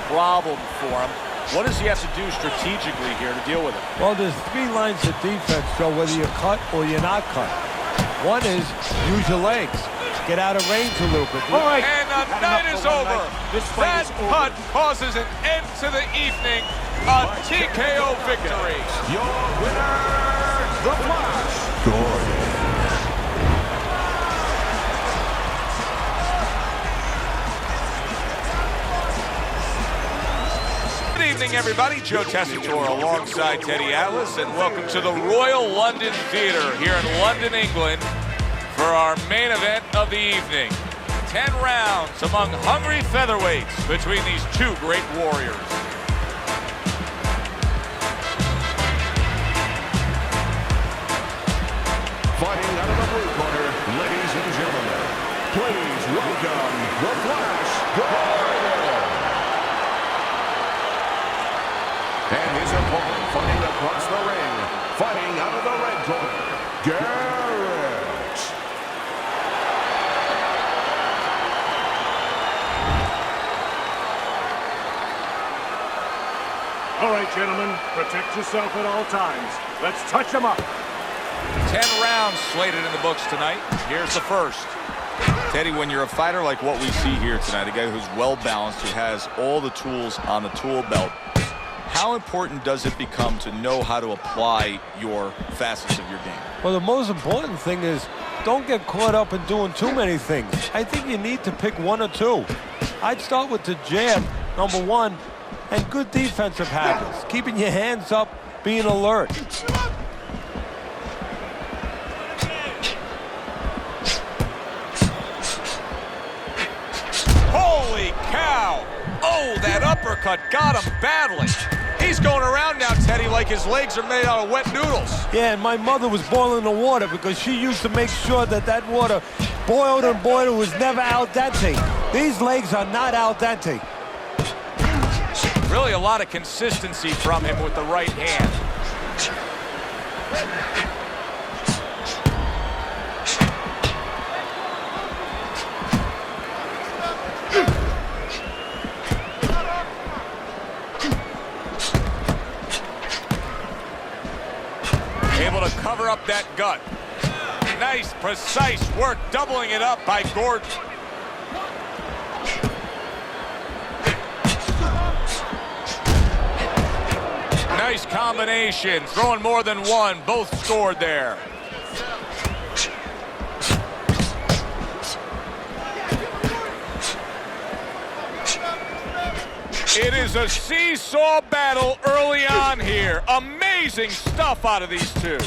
problem for him. What does he have to do strategically here to deal with it? Well, there's three lines of defense, Joe, whether you're cut or you're not cut. One is use your legs. Get out of range a little bit. All right. And the night is over. That cut causes an end to the evening. A TKO victory. Your winner, the Flash Gordon. Good evening, everybody. Joe Tessitore alongside Teddy Atlas, and welcome to the Royal London Theatre here in London, England, for our main event of the evening. 10 rounds among hungry featherweights between these two great warriors. Fighting out of the blue corner, ladies and gentlemen, please welcome the Flash Gordon. And his opponent fighting across the ring, fighting out of the red corner, Garrett. All right, gentlemen, protect yourself at all times. Let's touch them up. 10 rounds slated in the books tonight. Here's the first. Teddy, when you're a fighter like what we see here tonight, a guy who's well-balanced, who has all the tools on the tool belt, how important does it become to know how to apply your facets of your game? Well, the most important thing is don't get caught up in doing too many things. I think you need to pick one or two. I'd start with the jab, number one, and good defensive habits. Keeping your hands up, being alert. Holy cow! Oh, that uppercut got him badly. He's going around now, Teddy, like his legs are made out of wet noodles. Yeah, and my mother was boiling the water because she used to make sure that that water boiled and boiled, was never al dente. These legs are not al dente. Really a lot of consistency from him with the right hand. Able to cover up that gut. Nice, precise work, doubling it up by Gordon. Nice combination, throwing more than one, both scored there. It is a seesaw battle early on here. Amazing stuff out of these two.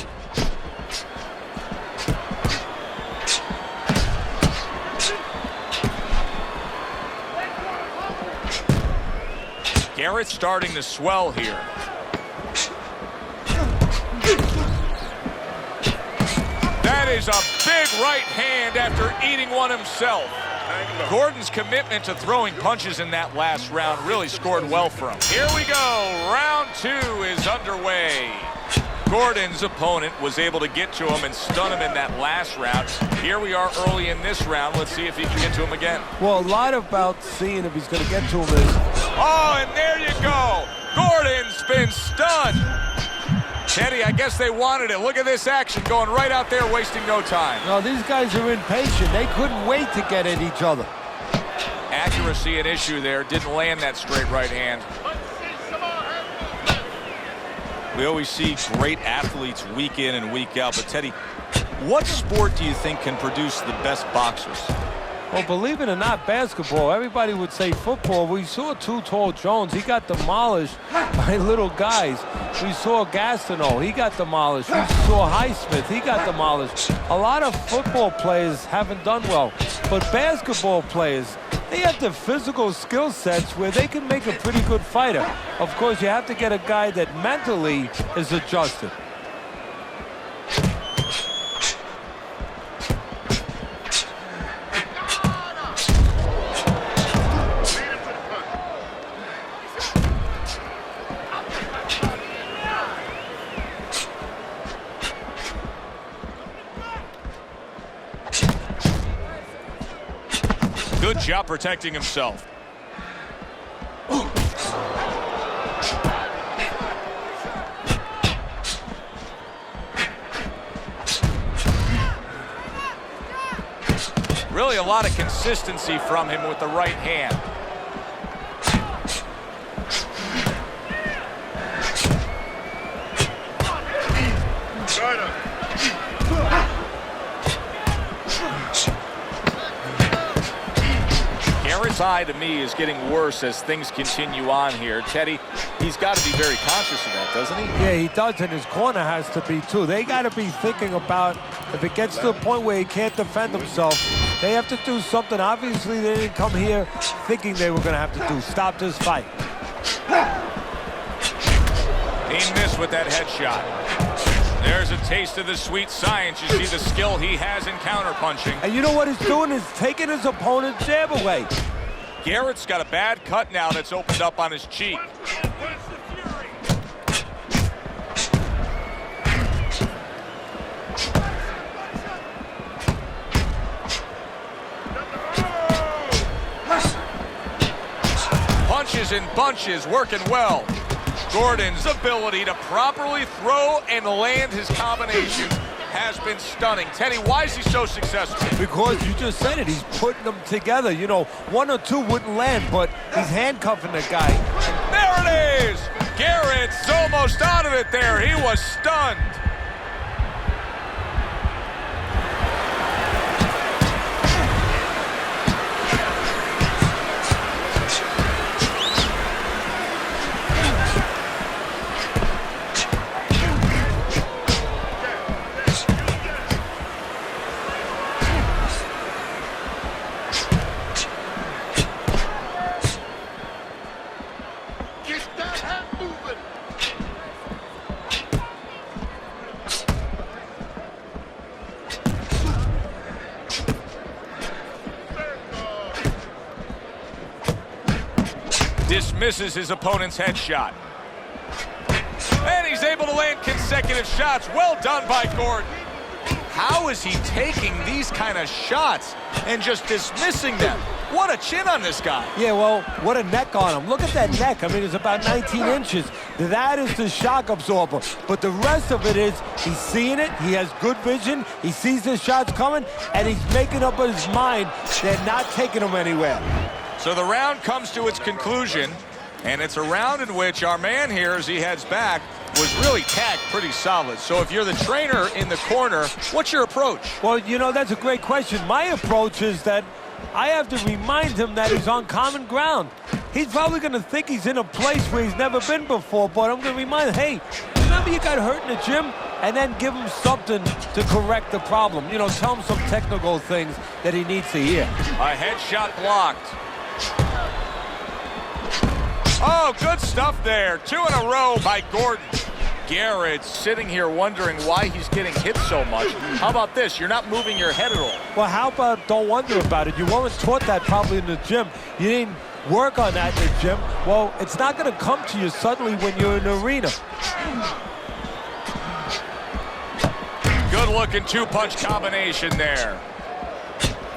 Garrett starting to swell here. That is a big right hand after eating one himself. Gordon's commitment to throwing punches in that last round really scored well for him. Here we go. Round two is underway. Gordon's opponent was able to get to him and stun him in that last round. Here we are early in this round. Let's see if he can get to him again. Well, a lot about seeing if he's going to get to him is... Oh, and there you go. Gordon's been stunned. Teddy, I guess they wanted it. Look at this action going right out there, wasting no time. No, these guys are impatient. They couldn't wait to get at each other. Accuracy an issue there. Didn't land that straight right hand. We always see great athletes week in and week out. But, Teddy, what sport do you think can produce the best boxers? Well, believe it or not, basketball. Everybody would say football. We saw Too Tall Jones. He got demolished by little guys. We saw Gastineau. He got demolished. We saw Highsmith. He got demolished. A lot of football players haven't done well. But basketball players, they have the physical skill sets where they can make a pretty good fighter. Of course, you have to get a guy that mentally is adjusted. Good job protecting himself. lot of consistency from him with the right hand. Garrett's eye, to me, is getting worse as things continue on here. Teddy, he's got to be very conscious of that, doesn't he? Yeah, he does, and his corner has to be, too. They got to be thinking about if it gets to the point where he can't defend himself, they have to do something. Obviously, they didn't come here thinking they were going to have to do. Stop this fight. He missed with that headshot. There's a taste of the sweet science. You see the skill he has in counterpunching. And you know what he's doing is taking his opponent's jab away. Garrett's got a bad cut now that's opened up on his cheek. Punches in bunches, working well. Gordon's ability to properly throw and land his combination has been stunning. Teddy, why is he so successful? Because you just said it, he's putting them together. You know, one or two wouldn't land, but he's handcuffing the guy. There it is! Garrett's almost out of it there. He was stunned. Dismisses his opponent's headshot. And he's able to land consecutive shots. Well done by Gordon. How is he taking these kind of shots and just dismissing them? What a chin on this guy. Yeah, well, what a neck on him. Look at that neck. I mean, it's about 19 inches. That is the shock absorber. But the rest of it is he's seeing it. He has good vision. He sees the shots coming, and he's making up his mind they're not taking him anywhere. So the round comes to its conclusion, and it's a round in which our man here, as he heads back, was really tagged pretty solid. So if you're the trainer in the corner, what's your approach? Well, you know, that's a great question. My approach is that I have to remind him that he's on common ground. He's probably going to think he's in a place where he's never been before, but I'm going to remind him, hey, remember you got hurt in the gym? And then give him something to correct the problem. You know, tell him some technical things that he needs to hear. A headshot blocked. Oh, good stuff there. 2 in a row by Gordon. Garrett sitting here wondering why he's getting hit so much. How about this? You're not moving your head at all. Well, how about don't wonder about it? You weren't taught that probably in the gym. You didn't work on that in the gym. Well, it's not going to come to you suddenly when you're in the arena. Good-looking two-punch combination there.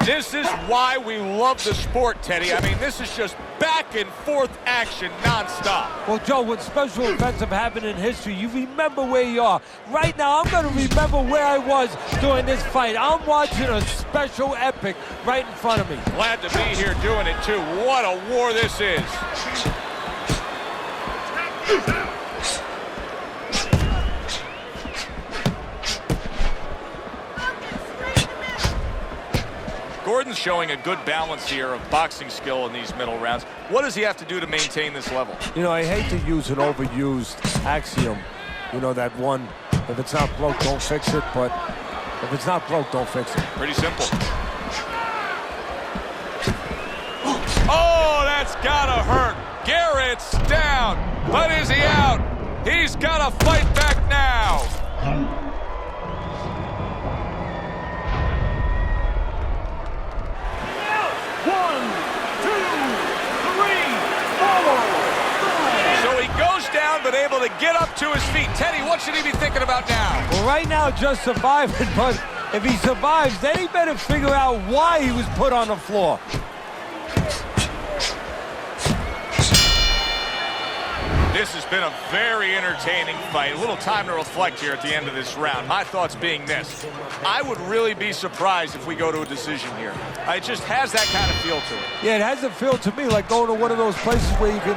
This is why we love the sport, Teddy. I mean, this is just back and forth action nonstop. Well, Joe, when special events have happened in history, you remember where you are. Right now, I'm going to remember where I was during this fight. I'm watching a special epic right in front of me. Glad to be here doing it, too. What a war this is. Gordon's showing a good balance here of boxing skill in these middle rounds. What does he have to do to maintain this level? You know, I hate to use an overused axiom. You know, that one, if it's not broke, don't fix it. But if it's not broke, don't fix it. Pretty simple. Oh, that's gotta hurt. Garrett's down, but is he out? He's gotta fight back now. But able to get up to his feet. Teddy, what should he be thinking about now? Well, right now, just surviving, but if he survives, then he better figure out why he was put on the floor. This This has been a very entertaining fight. A little time to reflect here at the end of this round. My thoughts being this. I would really be surprised if we go to a decision here. It just has that kind of feel to it. Yeah, it has a feel to me like going to one of those places where you can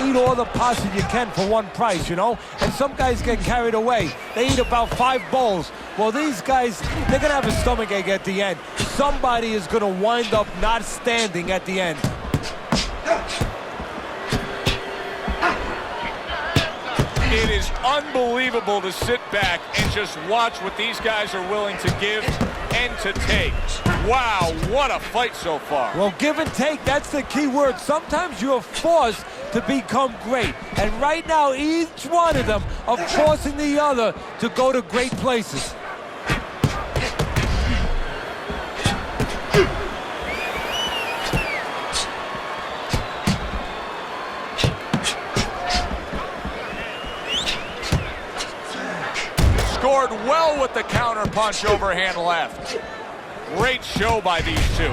eat all the pasta you can for one price, you know? And some guys get carried away. They eat about 5 bowls. Well, these guys, they're going to have a stomachache at the end. Somebody is going to wind up not standing at the end. It is unbelievable to sit back and just watch what these guys are willing to give and to take. Wow, what a fight so far. Well, give and take, that's the key word. Sometimes you're forced to become great. And right now, each one of them are forcing the other to go to great places. Scored well with the counter punch overhand left. Great show by these two.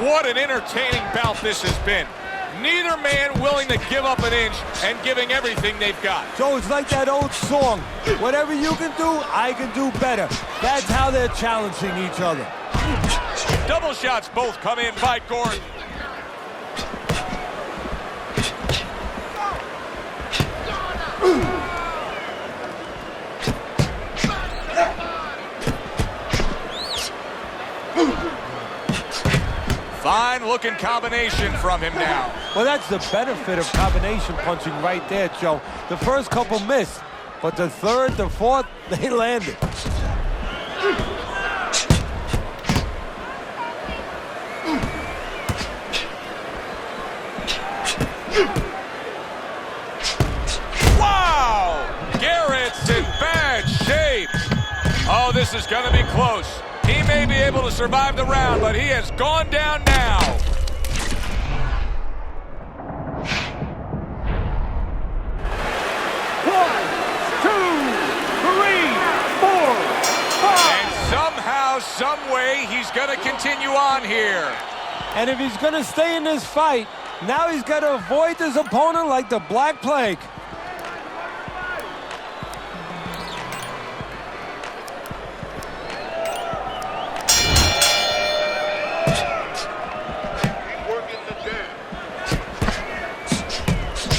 What an entertaining bout this has been. Neither man willing to give up an inch and giving everything they've got. So it's like that old song, whatever you can do, I can do better. That's how they're challenging each other. Double shots both come in by Gordon. Fine looking combination from him now. Well, that's the benefit of combination punching right there, Joe. The first couple missed, but the third, the fourth, they landed. Wow! Garrett's in bad shape. Oh, this is going to be close. He may be able to survive the round, but he has gone down now. One, two, three, 4, 5. And somehow, some way, he's going to continue on here. And if he's going to stay in this fight, now he's got to avoid his opponent like the Black Plague.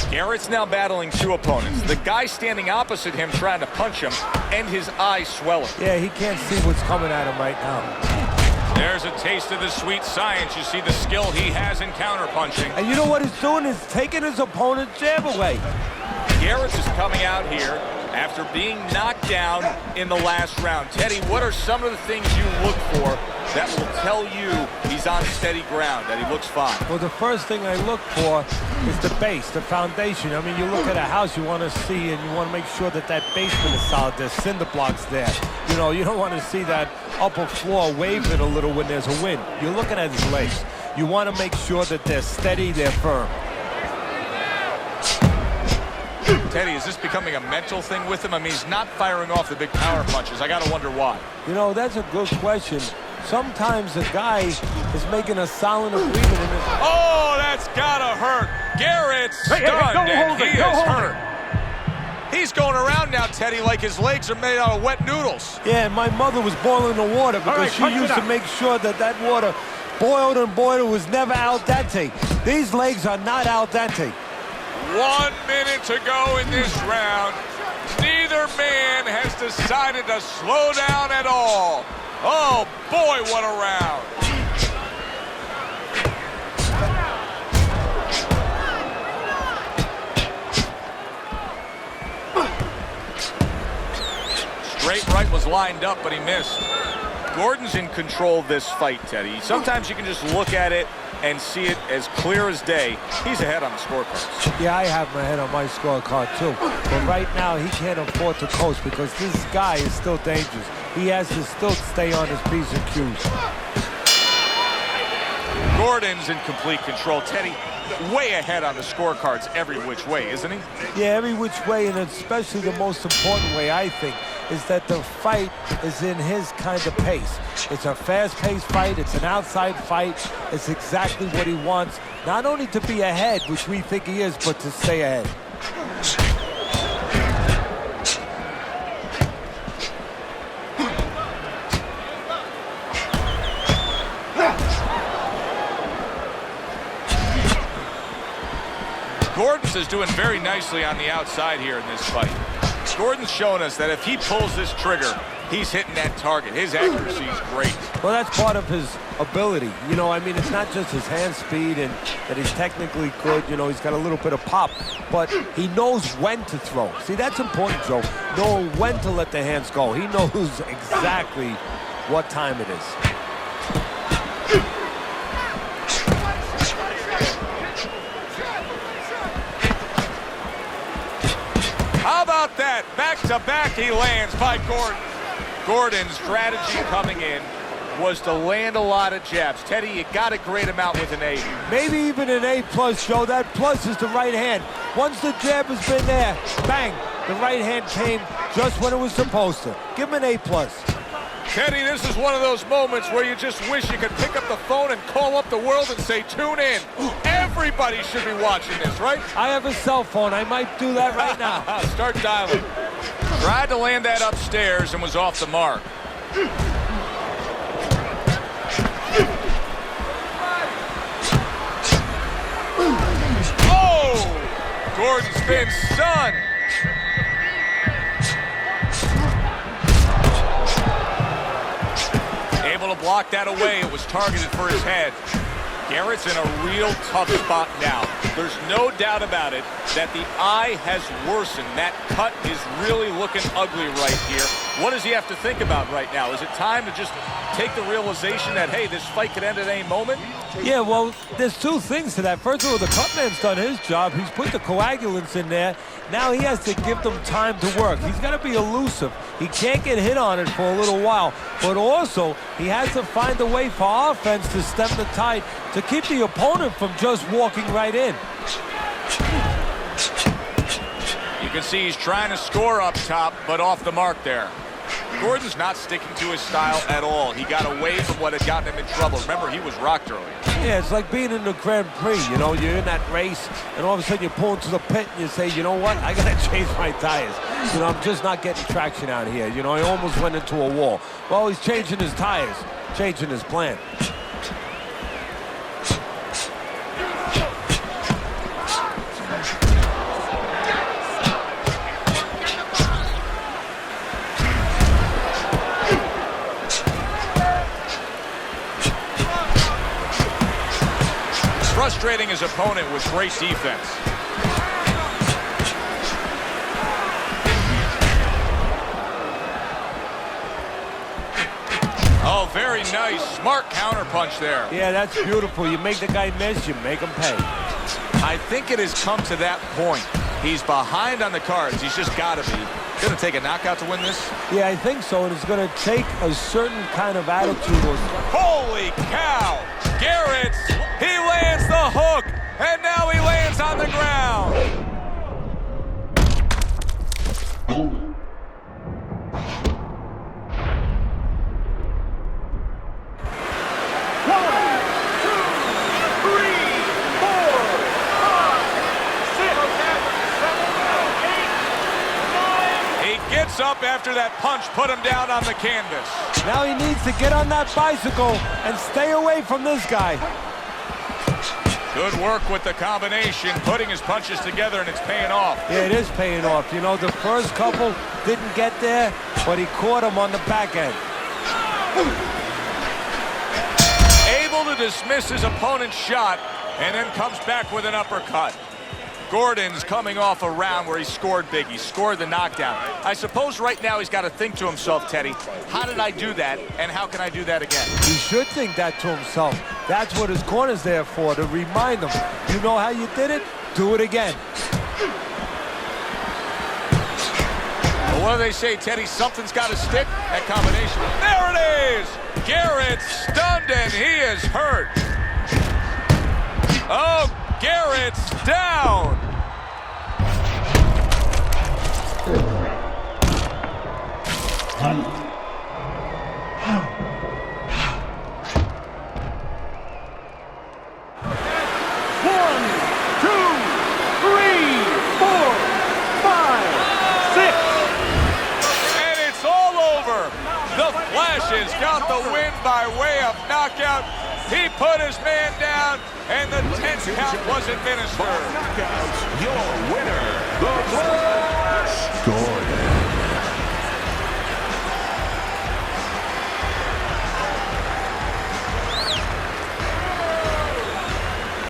Garrett's now battling 2 opponents. The guy standing opposite him trying to punch him, and his eyes swelling. Yeah, he can't see what's coming at him right now. There's a taste of the sweet science. You see the skill he has in counterpunching. And you know what he's doing? He's taking his opponent's jab away. Garrett is coming out here after being knocked down in the last round. Teddy, what are some of the things you look for that will tell you he's on steady ground, that he looks fine? Well, the first thing I look for is the base, the foundation. I mean, you look at a house, you want to see, and you want to make sure that that basement is solid. There's cinder blocks there. You know, you don't want to see that upper floor waving a little when there's a wind. You're looking at his legs. You want to make sure that they're steady, they're firm. Teddy, is this becoming a mental thing with him? I mean, he's not firing off the big power punches. I got to wonder why. You know, that's a good question. Sometimes a guy is making a silent agreement in his... Oh, that's got to hurt. Garrett's stunned, and he is hurt. He's going around now, Teddy, like his legs are made out of wet noodles. Yeah, and my mother was boiling the water because she used to make sure that that water boiled and boiled. It was never al dente. These legs are not al dente. 1 minute to go in this round. Neither man has decided to slow down at all. Oh, boy, what a round. Straight right was lined up, but he missed. Gordon's in control of this fight, Teddy. Sometimes you can just look at it and see it as clear as day. He's ahead on the scorecards. Yeah, I have my head on my scorecard too. But right now, he can't afford to coast because this guy is still dangerous. He has to still stay on his P's and Q's. Gordon's in complete control. Teddy, way ahead on the scorecards every which way, isn't he? Yeah, every which way, and especially the most important way, I think, is that the fight is in his kind of pace. It's a fast-paced fight. It's an outside fight. It's exactly what he wants, not only to be ahead, which we think he is, but to stay ahead. Gordon's is doing very nicely on the outside here in this fight. Gordon's showing us that if he pulls this trigger, he's hitting that target. His accuracy is great. Well, that's part of his ability. You know, I mean, it's not just his hand speed and that he's technically good. You know, he's got a little bit of pop, but he knows when to throw. See, that's important, Joe. Knowing when to let the hands go. He knows exactly what time it is. How about that? Back-to-back he lands by Gordon. Gordon's strategy coming in was to land a lot of jabs. Teddy, you got to grade him out with an 8. Maybe even an A+, Joe. That plus is the right hand. Once the jab has been there, bang, the right hand came just when it was supposed to. Give him an A+. Teddy, this is one of those moments where you just wish you could pick up the phone and call up the world and say, tune in. Everybody should be watching this, right? I have a cell phone. I might do that right now. Start dialing. Tried to land that upstairs and was off the mark. Oh! Gordon's been stunned. Able to block that away. It was targeted for his head. Garrett's in a real tough spot now. There's no doubt about it that the eye has worsened. That cut is really looking ugly right here. What does he have to think about right now? Is it time to just take the realization that, hey, this fight could end at any moment? Yeah, well, there's two things to that. First of all, the cutman's done his job. He's put the coagulants in there. Now he has to give them time to work. He's got to be elusive. He can't get hit on it for a little while. But also, he has to find a way for offense to stem the tide, to keep the opponent from just walking right in. You can see he's trying to score up top, but off the mark there. Gordon's not sticking to his style at all. He got away from what had gotten him in trouble. Remember, he was rocked earlier. Yeah, it's like being in the Grand Prix. You know, you're in that race, and all of a sudden you pull into the pit and you say, you know what, I got to change my tires. You know, I'm just not getting traction out here. You know, I almost went into a wall. Well, he's changing his tires, changing his plan. Frustrating his opponent with great defense. Oh, very nice. Smart counterpunch there. Yeah, that's beautiful. You make the guy miss, you make him pay. I think it has come to that point. He's behind on the cards. He's just got to be. Going to take a knockout to win this? Yeah, I think so, and it's going to take a certain kind of attitude. Holy cow! Garrett, he lands the hook, and now he lands on the ground. Up after that punch put him down on the canvas. Now he needs to get on that bicycle and stay away from this guy. Good work with the combination, putting his punches together, and it's paying off. Yeah, it is paying off. You know, the first couple didn't get there, but he caught him on the back end. Able to dismiss his opponent's shot, and then comes back with an uppercut. Gordon's coming off a round where he scored big. He scored the knockdown. I suppose right now he's got to think to himself, Teddy, how did I do that, and how can I do that again? He should think that to himself. That's what his corner's there for, to remind him. You know how you did it? Do it again. Well, what do they say, Teddy? Something's got to stick. That combination. There it is! Garrett stunned, and he is hurt. Oh, Garrett's down. The Flash has got the win by way of knockout. He put his man down, and the 10 count was administered. Knockouts, your winner, the Score.